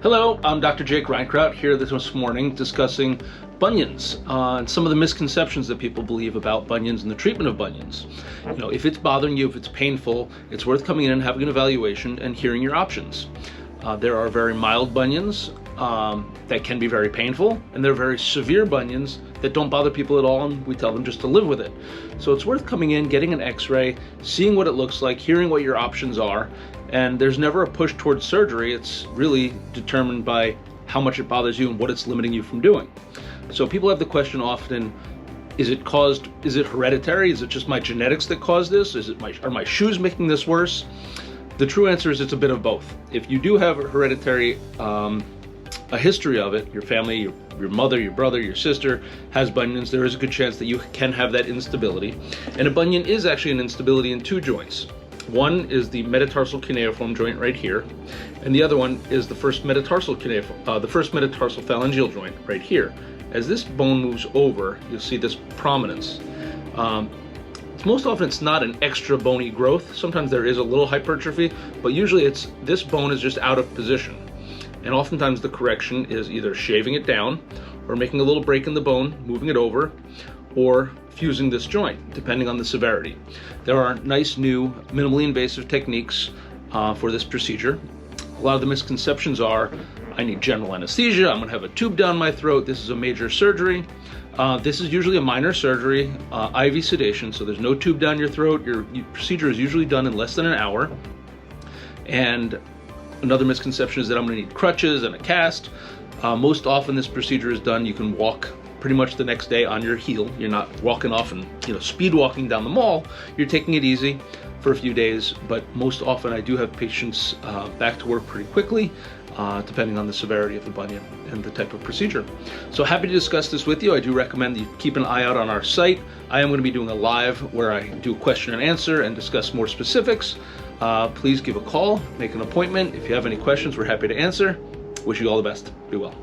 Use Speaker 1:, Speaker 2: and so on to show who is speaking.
Speaker 1: Hello, I'm Dr. Jake Reinkraut here this morning discussing bunions and some of the misconceptions that people believe about bunions and the treatment of bunions. You know, if it's bothering you, if it's painful, it's worth coming in and having an evaluation and hearing your options. There are very mild bunions that can be very painful, and there are very severe bunions that don't bother people at all, and we tell them just to live with it. So it's worth coming in, getting an x-ray, seeing what it looks like, hearing what your options are, and there's never a push towards surgery. It's really determined by how much it bothers you and what it's limiting you from doing. So people have the question often, is it hereditary? Is it just my genetics that caused this? Are my shoes making this worse? The true answer is it's a bit of both. If you do have a hereditary, a history of it, your family, your mother, your brother, your sister has bunions, there is a good chance that you can have that instability. And a bunion is actually an instability in two joints. One is the metatarsal cuneiform joint right here, and the other one is the first metatarsal phalangeal joint right here. As this bone moves over, you'll see this prominence. Most often it's not an extra bony growth. Sometimes there is a little hypertrophy, but usually this bone is just out of position. And oftentimes the correction is either shaving it down or making a little break in the bone, moving it over, or fusing this joint, depending on the severity. There are nice new minimally invasive techniques for this procedure. A lot of the misconceptions are, I need general anesthesia, I'm gonna have a tube down my throat, this is a major surgery. This is usually a minor surgery, IV sedation, so there's no tube down your throat. Your procedure is usually done in less than an hour. And another misconception is that I'm gonna need crutches and a cast. Most often this procedure is done, you can walk pretty much the next day on your heel. You're not walking off and speed walking down the mall. You're taking it easy for a few days, but most often I do have patients back to work pretty quickly, depending on the severity of the bunion and the type of procedure. So happy to discuss this with you. I do recommend that you keep an eye out on our site. I am going to be doing a live where I do question and answer and discuss more specifics. Please give a call, make an appointment. If you have any questions, we're happy to answer. Wish you all the best. Be well.